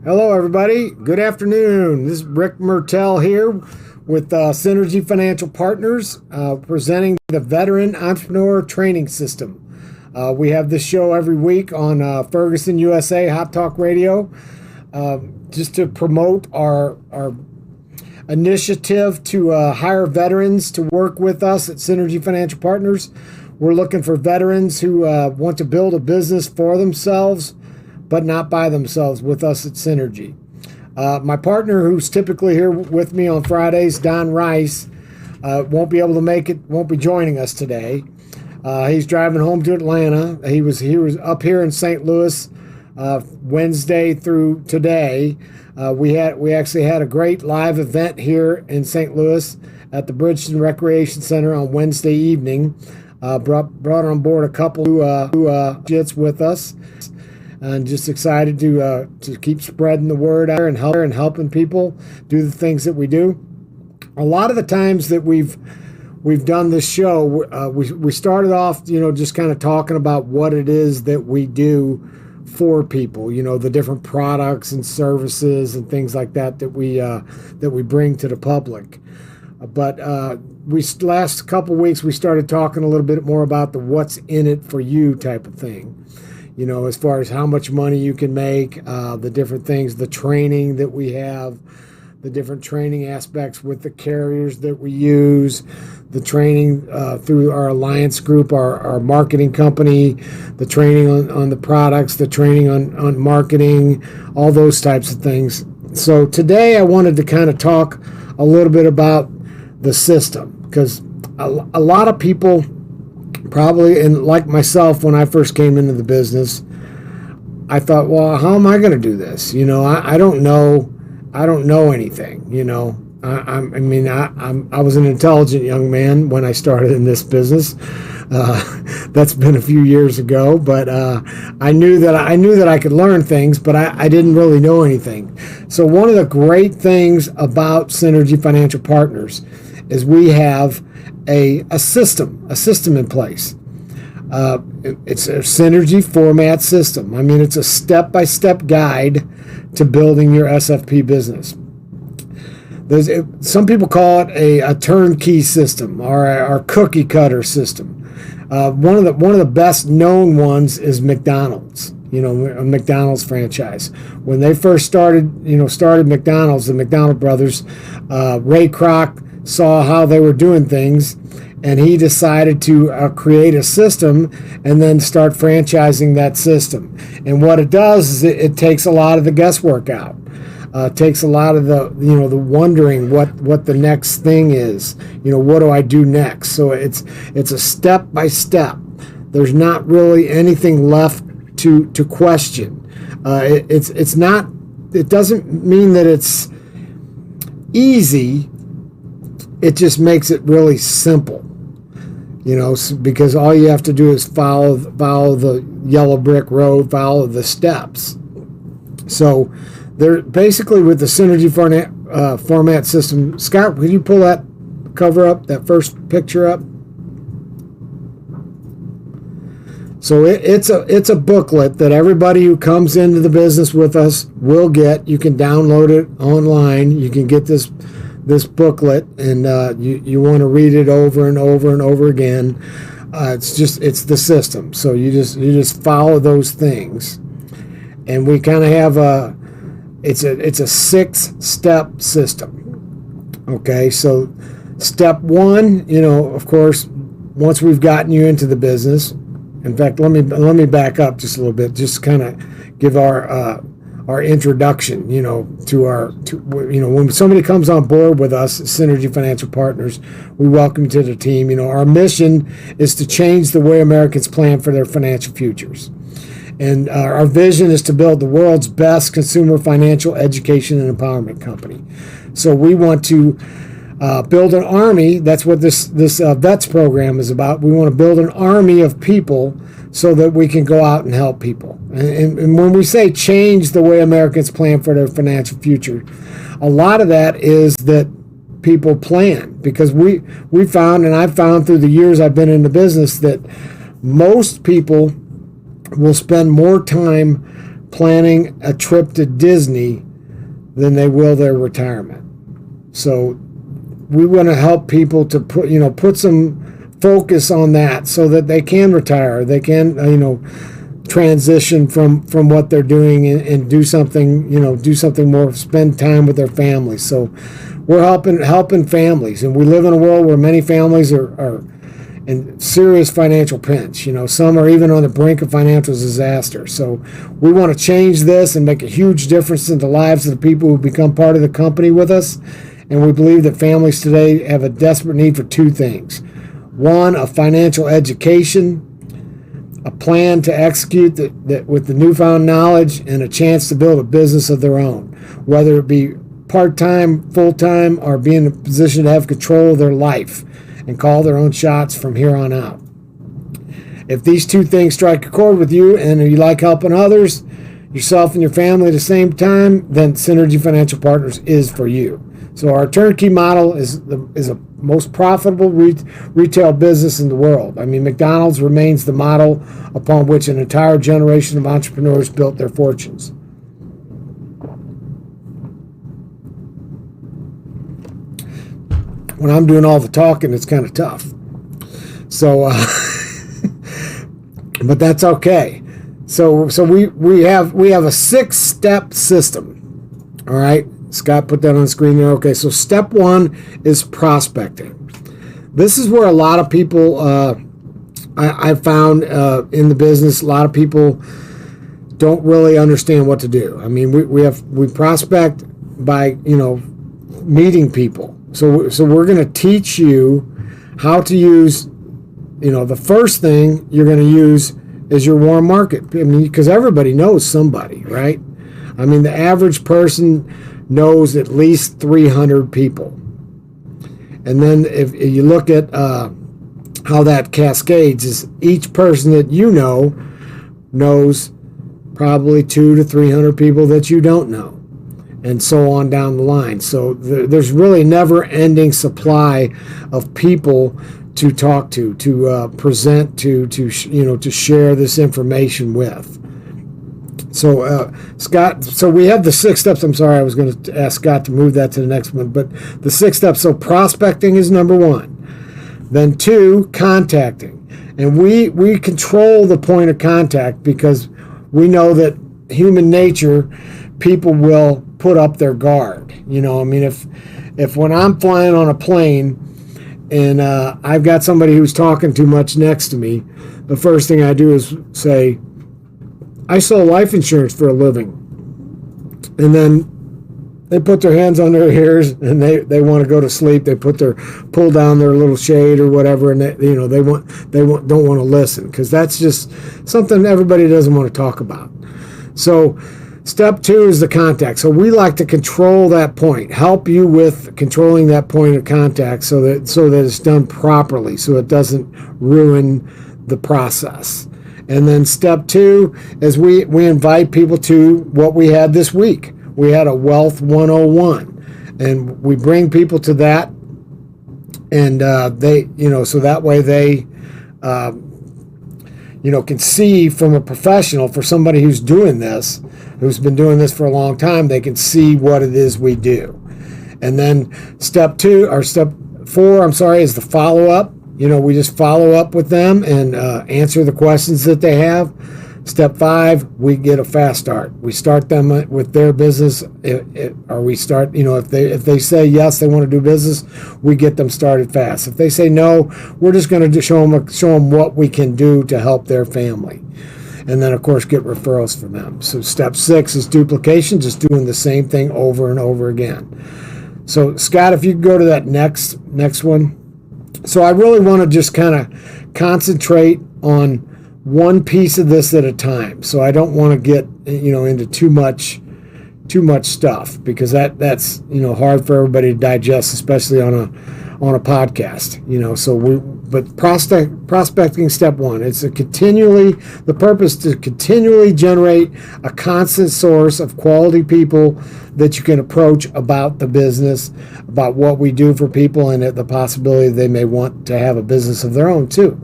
Hello, everybody. Good afternoon. This is Rick Mertel here with Synergy Financial Partners, presenting the Veteran Entrepreneur Training System. We have this show every week on Ferguson, USA, Hot Talk Radio, just to promote our initiative to hire veterans to work with us at Synergy Financial Partners. We're looking for veterans who want to build a business for themselves, but not by themselves, with us at Synergy. My partner, who's typically here with me on Fridays, Don Rice, won't be able to make it, won't be joining us today. He's driving home to Atlanta. He was up here in St. Louis Wednesday through today. We actually had a great live event here in St. Louis at the Bridgeton Recreation Center on Wednesday evening. Brought on board a couple who jits with us. And just excited to keep spreading the word out there and helping people do the things that we do. A lot of the times that we've done this show, we started off, just kind of talking about what it is that we do for people. The different products and services and things like that we bring to the public. But last couple weeks we started talking a little bit more about the what's in it for you type of thing. As far as how much money you can make, the different things, the training that we have, the different training aspects with the carriers that we use, the training through our alliance group, our marketing company, the training on the products, the training on marketing, all those types of things. So today I wanted to kind of talk a little bit about the system, because a lot of people probably, and like myself, when I first came into the business, I thought, well, how am I going to do this? I don't know anything. I was an intelligent young man when I started in this business. That's been a few years ago, but I knew that I could learn things, but I didn't really know anything. So one of the great things about Synergy Financial Partners is we have a system in place. It's a Synergy format system. It's a step-by-step guide to building your SFP business. Some people call it a turnkey system or a cookie cutter system. One of the best known ones is McDonald's. A McDonald's franchise. When they first started McDonald's, the McDonald brothers, Ray Kroc saw how they were doing things, and he decided to create a system and then start franchising that system. And what it does is it takes a lot of the guesswork out. Takes a lot of the wondering what the next thing is. What do I do next? So it's a step by step. There's not really anything left to question. It's not. It doesn't mean that it's easy. It just makes it really simple. Because all you have to do is follow the yellow brick road, follow the steps. So they're basically with the Synergy format system. Scott, could you pull that cover up, that first picture up? So it's a booklet that everybody who comes into the business with us will get. You can download it online. You can get this booklet, and you want to read it over and over and over again. It's the system. So you just follow those things, and we kind of have it's a 6-step system. Okay, so step 1, of course, once we've gotten you into the business. In fact, let me back up just a little bit, just kind of give our introduction, when somebody comes on board with us, Synergy Financial Partners, we welcome you to the team. Our mission is to change the way Americans plan for their financial futures. And our vision is to build the world's best consumer financial education and empowerment company. So we want to build an army. That's what this VETS program is about. We want to build an army of people so that we can go out and help people. And when we say change the way Americans plan for their financial future, a lot of that is that people plan, because we found, and I've found through the years I've been in the business, that most people will spend more time planning a trip to Disney than they will their retirement. So we want to help people to put some focus on that so that they can retire, they can transition from what they're doing and do something more, spend time with their families. So we're helping families, and we live in a world where many families are in serious financial pinch. Some are even on the brink of financial disaster. So we want to change this and make a huge difference in the lives of the people who become part of the company with us. And we believe that families today have a desperate need for two things. One, a financial education, a plan to execute that with the newfound knowledge, and a chance to build a business of their own, whether it be part-time, full-time, or be in a position to have control of their life and call their own shots from here on out. If these two things strike a chord with you and you like helping others, yourself and your family at the same time, then Synergy Financial Partners is for you. So our turnkey model is a most profitable retail business in the world. I mean, McDonald's remains the model upon which an entire generation of entrepreneurs built their fortunes. When I'm doing all the talking, it's kind of tough. So, but that's okay. So we have a 6-step system. All right. Scott put that on the screen there. Okay, so step 1 is prospecting. This is where a lot of people, I found in the business, a lot of people don't really understand what to do. I mean, we prospect by meeting people. So we're going to teach you how to use. The first thing you're going to use is your warm market. I mean, because everybody knows somebody, right? I mean, the average person knows at least 300 people. And then if you look at how that cascades, is each person that knows probably 200 to 300 people that you don't know, and so on down the line. So there's really never-ending supply of people to talk to present to share this information with. So, Scott, so we have the 6 steps. I'm sorry, I was going to ask Scott to move that to the next one, but the 6 steps. So prospecting is number 1. Then 2, contacting. And we control the point of contact because we know that human nature, people will put up their guard. I mean, if when I'm flying on a plane and I've got somebody who's talking too much next to me, the first thing I do is say, I sell life insurance for a living. And then they put their hands on their ears and they want to go to sleep. They pull down their little shade or whatever, and don't want to listen, because that's just something everybody doesn't want to talk about. So step 2 is the contact. So we like to control that point, help you with controlling that point of contact so that it's done properly, so it doesn't ruin the process. And then step 2 is we invite people to what we had this week. We had a Wealth 101, and we bring people to that, and so that way they, can see from a professional, for somebody who's doing this, who's been doing this for a long time, they can see what it is we do. And then step 4, is the follow-up. We just follow up with them and answer the questions that they have. Step 5, we get a fast start. We start them with their business, or we start, if they say yes, they want to do business, we get them started fast. If they say no, we're just going to show them what we can do to help their family. And then, of course, get referrals from them. So step 6 is duplication, just doing the same thing over and over again. So, Scott, if you could go to that next one. So I really want to just kind of concentrate on one piece of this at a time. So I don't want to get into too much stuff, because that's hard for everybody to digest, especially on a podcast. But prospecting, step 1, it's the purpose to continually generate a constant source of quality people that you can approach about the business, about what we do for people, and the possibility they may want to have a business of their own too.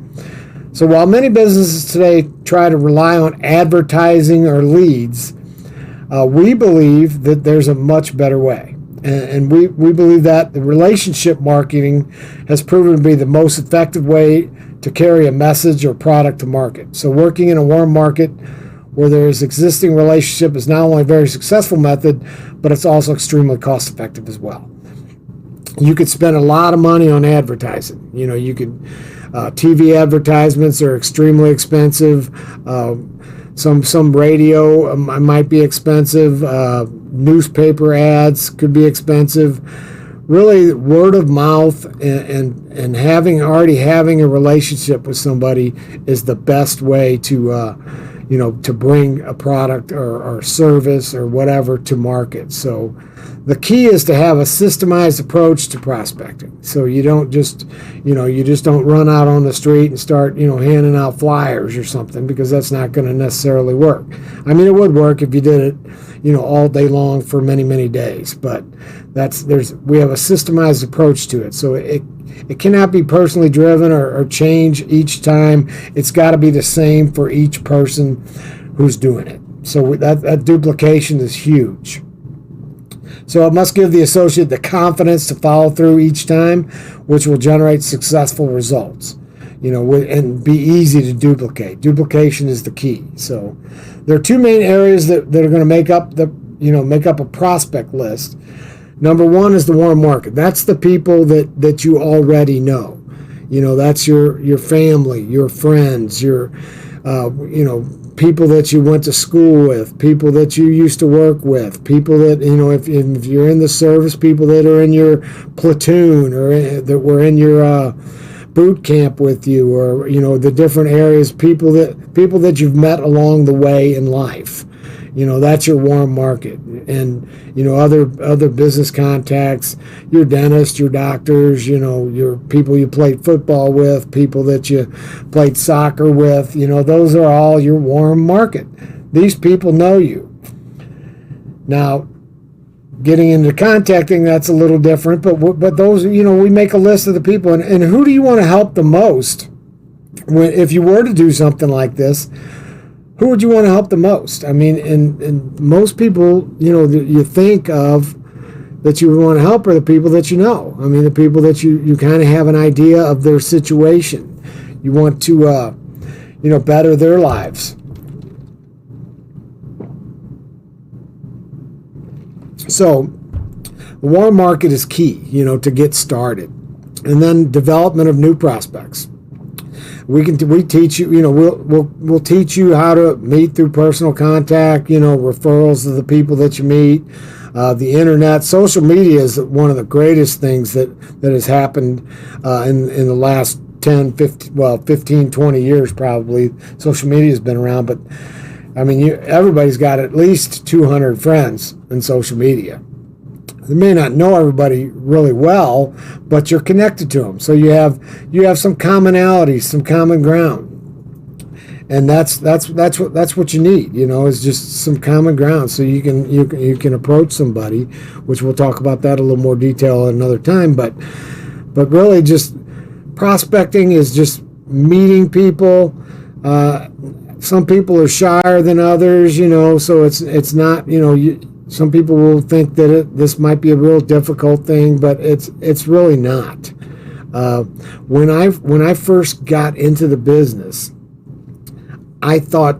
So while many businesses today try to rely on advertising or leads, We believe that there's a much better way. And we believe that the relationship marketing has proven to be the most effective way to carry a message or product to market. So working in a warm market where there is existing relationship is not only a very successful method, but it's also extremely cost effective as well. You could spend a lot of money on advertising. You could TV advertisements are extremely expensive. Some radio might be expensive. Newspaper ads could be expensive. Really, word of mouth and already having a relationship with somebody is the best way to to bring a product or service or whatever to market. So the key is to have a systemized approach to prospecting. So you don't just don't run out on the street and start handing out flyers or something, because that's not going to necessarily work. I mean, it would work if you did it all day long for many, many days, but we have a systemized approach to it. So it cannot be personally driven or change each time. It's got to be the same for each person who's doing it. So that duplication is huge. So it must give the associate the confidence to follow through each time, which will generate successful results, and be easy to duplicate. Duplication is the key. So there are two main areas that are going to make up a prospect list. Number one is the warm market. That's the people that you already know. That's your family, your friends, your people that you went to school with, people that you used to work with, people that, if you're in the service, people that are in your platoon or that were in your boot camp with you, or, the different areas, people that you've met along the way in life. That's your warm market. And, other business contacts, your dentist, your doctors, your people you played football with, people that you played soccer with, those are all your warm market. These people know you. Now, getting into contacting, that's a little different, but those, we make a list of the people, and who do you want to help the most if you were to do something like this? Who would you want to help the most? I mean, and most people, you think of that you would want to help are the people that you know. I mean, the people that you kind of have an idea of their situation. You want to, better their lives. So the warm market is key, to get started. And then development of new prospects. We teach you, we'll teach you how to meet through personal contact, referrals of the people that you meet, the internet. Social media is one of the greatest things that has happened in the last 15, 20 years probably. Social media has been around, but I mean, everybody's got at least 200 friends in social media. You may not know everybody really well, but you're connected to them. So you have some commonalities, some common ground, and that's what you need. Is just some common ground, so you can approach somebody, which we'll talk about that a little more detail at another time. But really, just prospecting is just meeting people. Some people are shyer than others, so it's not, some people will think that this might be a real difficult thing, but it's really not. When I first got into the business, I thought,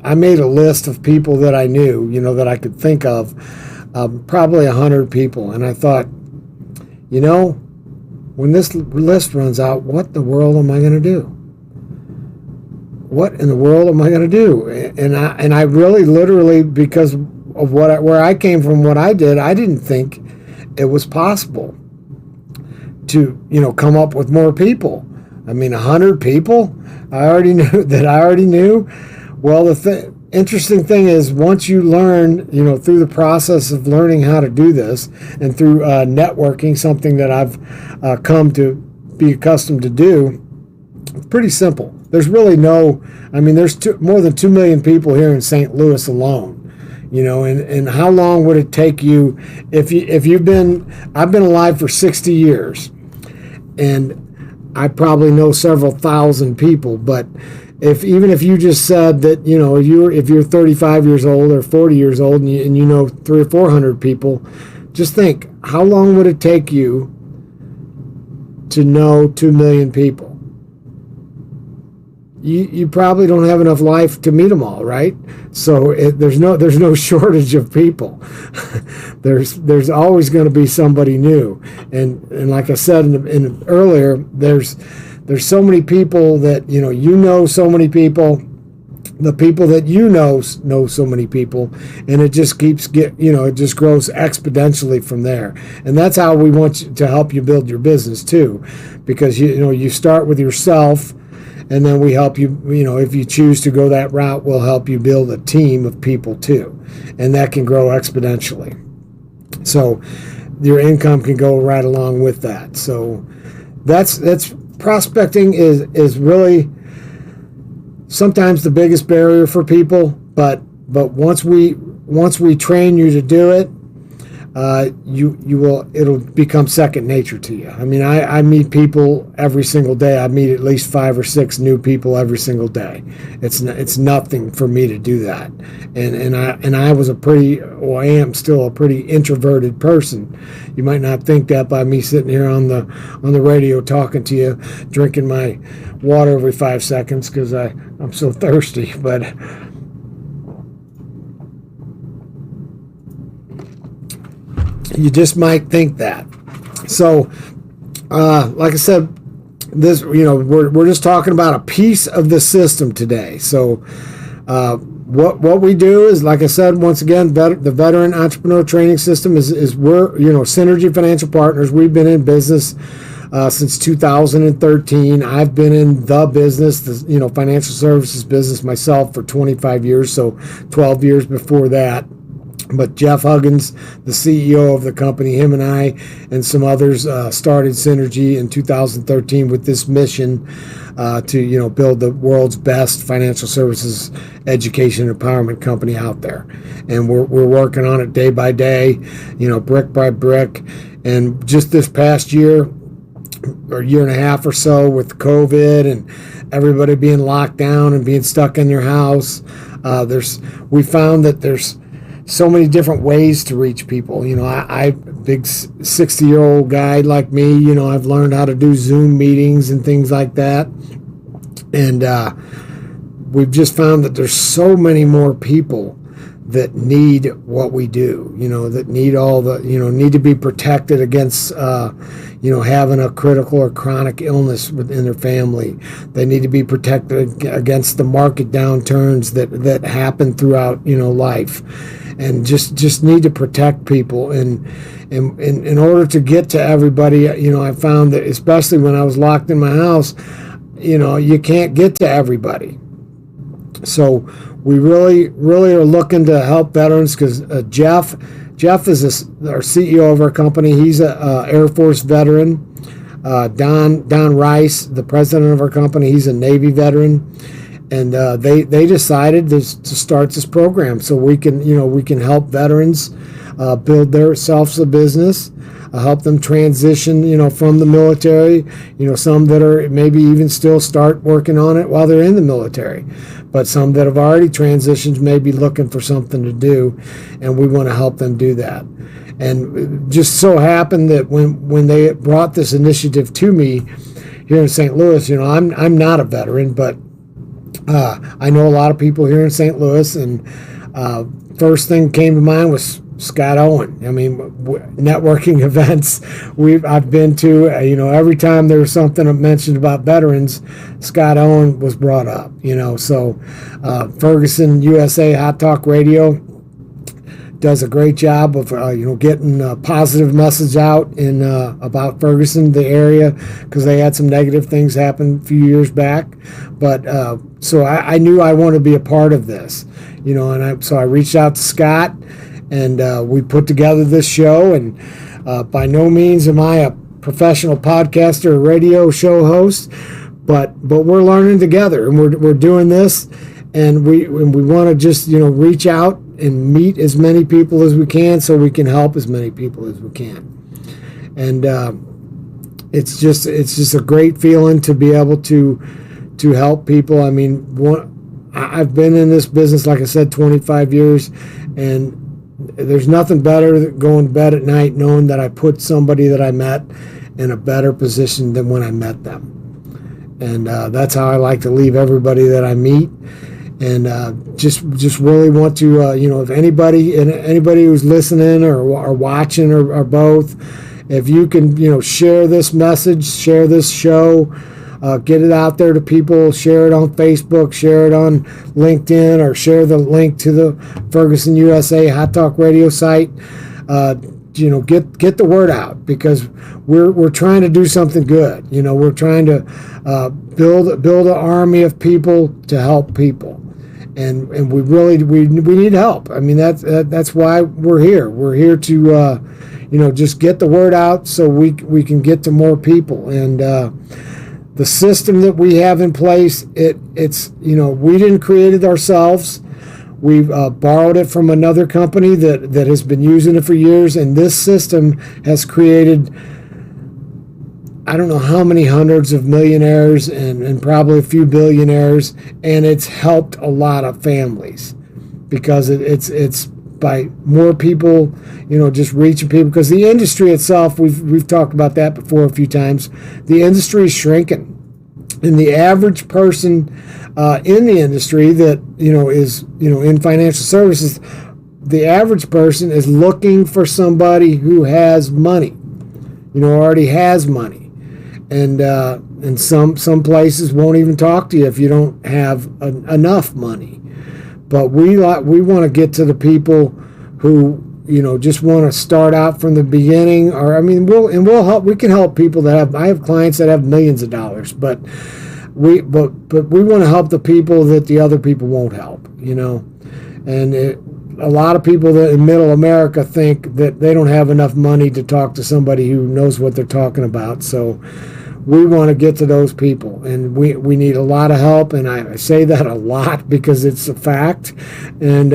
I made a list of people that I knew, that I could think of, probably 100 people, and I thought, when this list runs out, what in the world am I going to do? What in the world am I going to do? And I really, literally, because of where I came from, what I did, I didn't think it was possible to, come up with more people. I mean, 100 people I already knew. Well, the interesting thing is, once you learn, through the process of learning how to do this, and through networking, something that I've come to be accustomed to do, it's pretty simple. There's really there's more than 2 million people here in St. Louis alone. And how long would it take you if you've been, I've been alive for 60 years, and I probably know several thousand people, but even if you just said that, if you're 35 years old or 40 years old and you know 300 or 400 people, just think, how long would it take you to know 2 million people? You probably don't have enough life to meet them all, right? So there's no shortage of people. there's always going to be somebody new, and like I said in earlier, there's so many people that so many people. The people that know so many people, and it just it just grows exponentially from there. And that's how we want to help you build your business too, because you start with yourself, and then we help you. If you choose to go that route, we'll help you build a team of people too, and that can grow exponentially. So your income can go right along with that. So that's prospecting is really sometimes the biggest barrier for people, but once we train you to do it, it'll become second nature to you. I mean, I meet people every single day. I meet at least 5 or 6 new people every single day. It's nothing for me to do that. And I am still a pretty introverted person. You might not think that by me sitting here on the radio talking to you, drinking my water every 5 seconds because I'm so thirsty, but you just might think that. So, like I said, this we're just talking about a piece of the system today. So, what we do is, like I said, once again, the Veteran Entrepreneur Training System is we're Synergy Financial Partners. We've been in business since 2013. I've been in the business, the financial services business myself for 25 years. So 12 years before that. But Jeff Huggins, the CEO of the company, him and I and some others started Synergy in 2013 with this mission to build the world's best financial services education and empowerment company out there. And we're working on it day by day, brick by brick. And just this past year or year and a half or so with COVID and everybody being locked down and being stuck in their house, we found that there's so many different ways to reach people. I big 60-year-old guy like me, I've learned how to do Zoom meetings and things like that. And we've just found that there's so many more people that need what we do, that need need to be protected against, having a critical or chronic illness within their family. They need to be protected against the market downturns that happen throughout, life. And just need to protect people. And in order to get to everybody, I found that especially when I was locked in my house, you can't get to everybody. So we really are looking to help veterans because Jeff is our CEO of our company. He's a Air Force veteran. Don Rice, the president of our company, he's a Navy veteran. And they decided to start this program so we can help veterans build themselves a business, help them transition from the military. Some that are maybe even still start working on it while they're in the military, but some that have already transitioned may be looking for something to do, and we want to help them do that. And it just so happened that when they brought this initiative to me here in St. Louis, I'm not a veteran, but I know a lot of people here in St. Louis, and first thing came to mind was Scott Owen. I mean, networking events I've been to, every time there was something mentioned about veterans, Scott Owen was brought up. So Ferguson USA Hot Talk Radio does a great job of getting a positive message out in about Ferguson, the area, because they had some negative things happen a few years back. But so I knew I wanted to be a part of this, and so I reached out to Scott, and we put together this show. And by no means am I a professional podcaster or radio show host, but we're learning together, and we're doing this, and we want to just reach out and meet as many people as we can so we can help as many people as we can. And it's just a great feeling to be able to to help people. I mean, I've been in this business, like I said, 25 years, and there's nothing better than going to bed at night knowing that I put somebody that I met in a better position than when I met them. And that's how I like to leave everybody that I meet. And just really want to, if anybody who's listening or watching or both, if you can, share this message, share this show, get it out there to people, share it on Facebook, share it on LinkedIn, or share the link to the Ferguson USA Hot Talk Radio site. Get the word out, because we're trying to do something good. We're trying to build an army of people to help people. And we need help. I mean, that's why we're here. We're here to just get the word out so we can get to more people. And the system that we have in place, it's we didn't create it ourselves. We've borrowed it from another company that has been using it for years, and this system has created, I don't know how many hundreds of millionaires and probably a few billionaires, and it's helped a lot of families, because it's by more people, just reaching people. Because the industry itself, we've talked about that before a few times. The industry is shrinking, and the average person in the industry that is in financial services, the average person is looking for somebody who has money, already has money. And some places won't even talk to you if you don't have enough money. But we want to get to the people who just want to start out from the beginning. Or we'll help. We can help people I have clients that have millions of dollars, but we want to help the people that the other people won't help. And a lot of people that in middle America think that they don't have enough money to talk to somebody who knows what they're talking about. So we want to get to those people, and we need a lot of help. And I say that a lot because it's a fact. And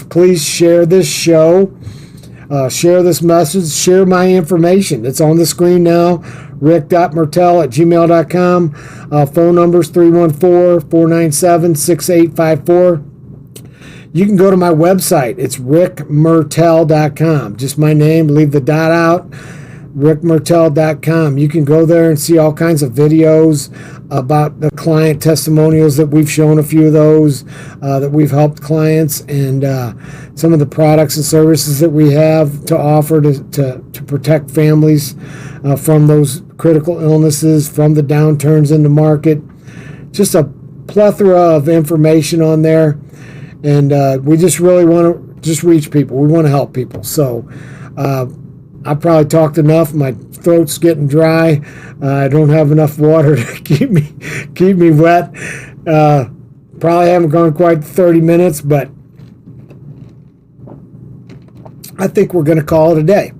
please share this show, share this message, share my information. It's on the screen now, rick.mertel@gmail.com. Phone numbers 314-497-6854. You can go to my website. It's rickmertel.com. Just my name, leave the dot out, rickmertel.com. You can go there and see all kinds of videos about the client testimonials that we've shown, a few of those that we've helped clients, and some of the products and services that we have to offer to protect families from those critical illnesses, from the downturns in the market. Just a plethora of information on there. And we just really want to reach people. We want to help people. So I probably talked enough. My throat's getting dry. I don't have enough water to keep me wet. Probably haven't gone quite 30 minutes, but I think we're going to call it a day.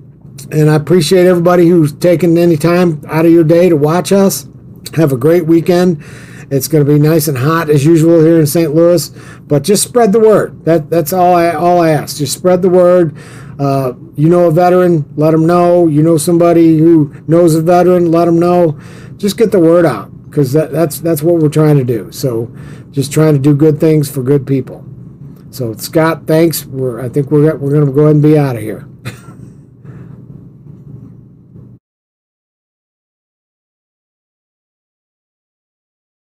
And I appreciate everybody who's taken any time out of your day to watch us. Have a great weekend. It's going to be nice and hot as usual here in St. Louis, but just spread the word. That's all I ask. Just spread the word. A veteran, let them know. Somebody who knows a veteran, let them know. Just get the word out, because that's what we're trying to do. So just trying to do good things for good people. So Scott, thanks. I think we're going to go ahead and be out of here.